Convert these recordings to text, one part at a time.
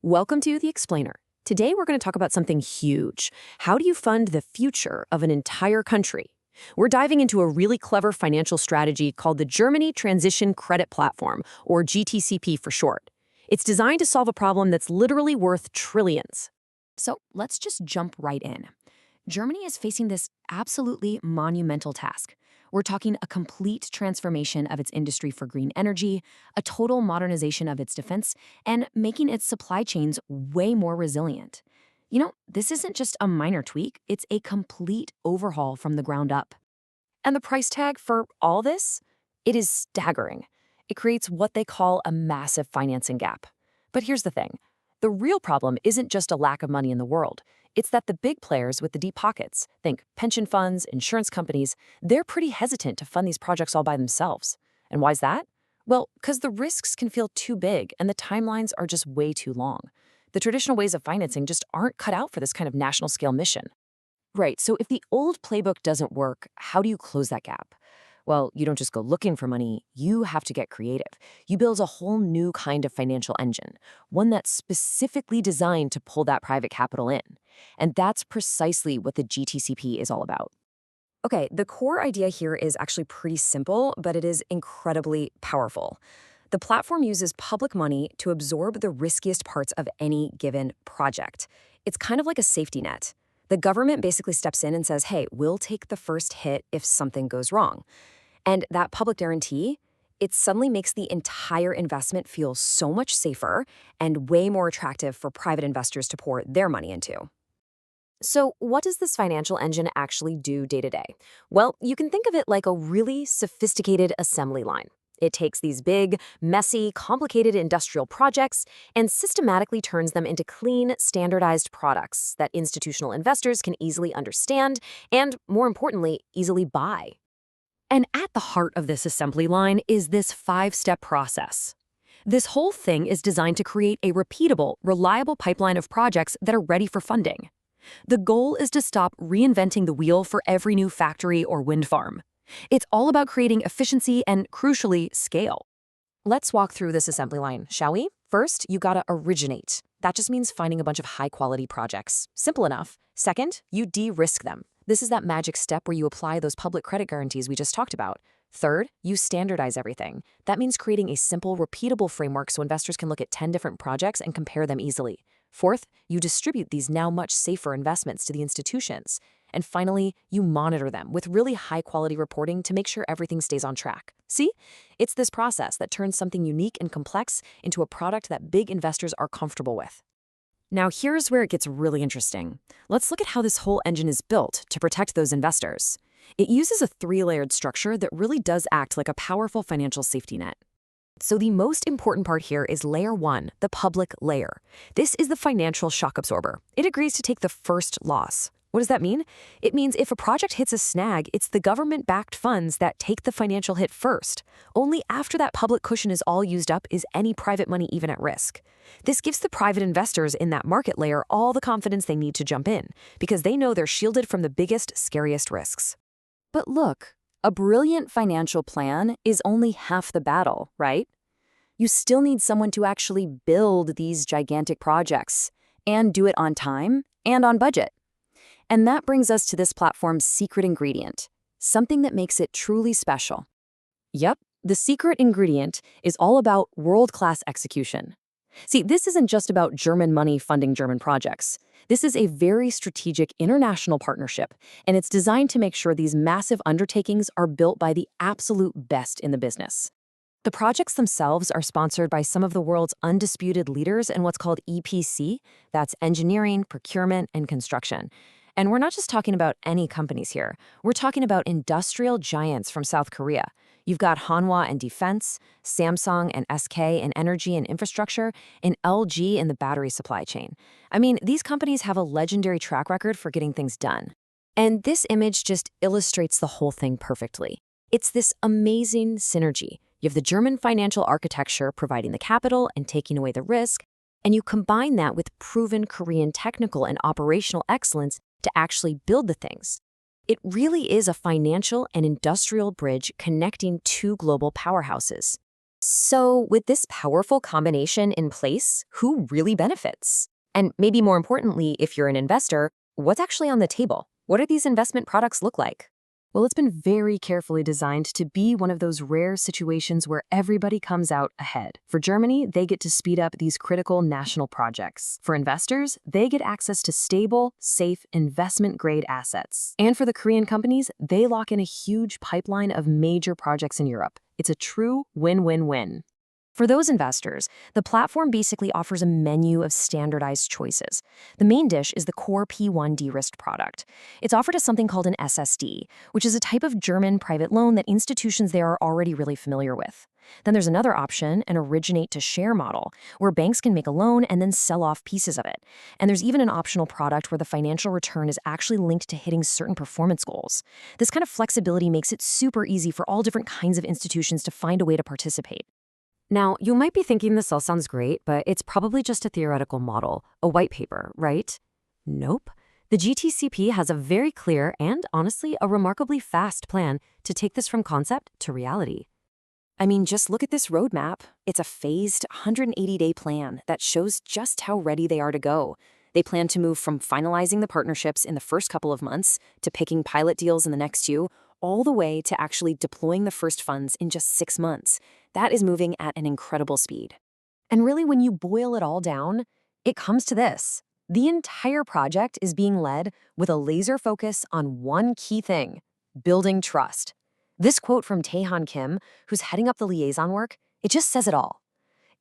Welcome to The Explainer. Today we're going to talk about something huge. How do you fund the future of an entire country? We're diving into a really clever financial strategy called the Germany Transition Credit Platform, or GTCP for short. It's designed to solve a problem that's literally worth trillions. So let's just jump right in. Germany is facing this absolutely monumental task. We're talking a complete transformation of its industry for green energy, a total modernization of its defense, and making its supply chains way more resilient. This isn't just a minor tweak, it's a complete overhaul from the ground up. And the price tag for all this? It is staggering. It creates what they call a massive financing gap. But here's the thing. The real problem isn't just a lack of money in the world. It's that the big players with the deep pockets, think pension funds, insurance companies, they're pretty hesitant to fund these projects all by themselves. And why's that? Well, because the risks can feel too big and the timelines are just way too long. The traditional ways of financing just aren't cut out for this kind of national scale mission. Right, so if the old playbook doesn't work, how do you close that gap? Well, you don't just go looking for money, you have to get creative. You build a whole new kind of financial engine, one that's specifically designed to pull that private capital in. And that's precisely what the GTCP is all about. Okay, the core idea here is actually pretty simple, but it is incredibly powerful. The platform uses public money to absorb the riskiest parts of any given project. It's kind of like a safety net. The government basically steps in and says, hey, we'll take the first hit if something goes wrong. And that public guarantee, it suddenly makes the entire investment feel so much safer and way more attractive for private investors to pour their money into. So what does this financial engine actually do day to day? Well, you can think of it like a really sophisticated assembly line. It takes these big, messy, complicated industrial projects and systematically turns them into clean, standardized products that institutional investors can easily understand and, more importantly, easily buy. And at the heart of this assembly line is this 5-step process. This whole thing is designed to create a repeatable, reliable pipeline of projects that are ready for funding. The goal is to stop reinventing the wheel for every new factory or wind farm. It's all about creating efficiency and, crucially, scale. Let's walk through this assembly line, shall we? First, you gotta originate. That just means finding a bunch of high-quality projects. Simple enough. Second, you de-risk them. This is that magic step where you apply those public credit guarantees we just talked about. Third, you standardize everything. That means creating a simple, repeatable framework so investors can look at 10 different projects and compare them easily. Fourth, you distribute these now much safer investments to the institutions. And finally, you monitor them with really high-quality reporting to make sure everything stays on track. See? It's this process that turns something unique and complex into a product that big investors are comfortable with. Now here's where it gets really interesting. Let's look at how this whole engine is built to protect those investors. It uses a 3-layered structure that really does act like a powerful financial safety net. So the most important part here is layer 1, the public layer. This is the financial shock absorber. It agrees to take the first loss. What does that mean? It means if a project hits a snag, it's the government-backed funds that take the financial hit first. Only after that public cushion is all used up is any private money even at risk. This gives the private investors in that market layer all the confidence they need to jump in, because they know they're shielded from the biggest, scariest risks. But look, a brilliant financial plan is only half the battle, right? You still need someone to actually build these gigantic projects and do it on time and on budget. And that brings us to this platform's secret ingredient, something that makes it truly special. Yep, the secret ingredient is all about world-class execution. See, this isn't just about German money funding German projects. This is a very strategic international partnership, and it's designed to make sure these massive undertakings are built by the absolute best in the business. The projects themselves are sponsored by some of the world's undisputed leaders in what's called EPC, that's engineering, procurement, and construction. And we're not just talking about any companies here. We're talking about industrial giants from South Korea. You've got Hanwha in defense, Samsung and SK in energy and infrastructure, and LG in the battery supply chain. I mean, these companies have a legendary track record for getting things done. And this image just illustrates the whole thing perfectly. It's this amazing synergy. You have the German financial architecture providing the capital and taking away the risk, and you combine that with proven Korean technical and operational excellence to actually build the things. It really is a financial and industrial bridge connecting two global powerhouses. So, with this powerful combination in place, who really benefits? And maybe more importantly, if you're an investor, what's actually on the table? What do these investment products look like? Well, it's been very carefully designed to be one of those rare situations where everybody comes out ahead. For Germany, they get to speed up these critical national projects. For investors, they get access to stable, safe, investment-grade assets. And for the Korean companies, they lock in a huge pipeline of major projects in Europe. It's a true win-win-win. For those investors, the platform basically offers a menu of standardized choices. The main dish is the core P1 de-risked product. It's offered as something called an SSD, which is a type of German private loan that institutions there are already really familiar with. Then there's another option, an originate-to-share model, where banks can make a loan and then sell off pieces of it. And there's even an optional product where the financial return is actually linked to hitting certain performance goals. This kind of flexibility makes it super easy for all different kinds of institutions to find a way to participate. Now, you might be thinking this all sounds great, but it's probably just a theoretical model, a white paper, right? Nope. The GTCP has a very clear and, honestly, a remarkably fast plan to take this from concept to reality. I mean, just look at this roadmap. It's a phased 180-day plan that shows just how ready they are to go. They plan to move from finalizing the partnerships in the first couple of months to picking pilot deals in the next two, all the way to actually deploying the first funds in just 6 months. That is moving at an incredible speed. And really, when you boil it all down, it comes to this. The entire project is being led with a laser focus on one key thing: building trust. This quote from Taehan Kim, who's heading up the liaison work, it just says it all.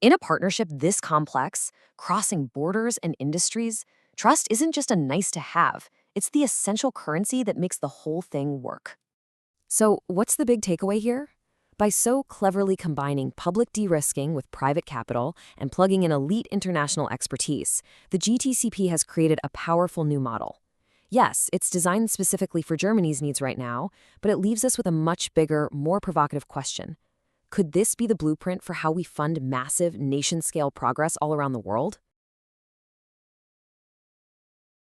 In a partnership this complex, crossing borders and industries, trust isn't just a nice to have, it's the essential currency that makes the whole thing work. So, what's the big takeaway here? By so cleverly combining public de-risking with private capital and plugging in elite international expertise, the GTCP has created a powerful new model. Yes, it's designed specifically for Germany's needs right now, but it leaves us with a much bigger, more provocative question. Could this be the blueprint for how we fund massive, nation-scale progress all around the world?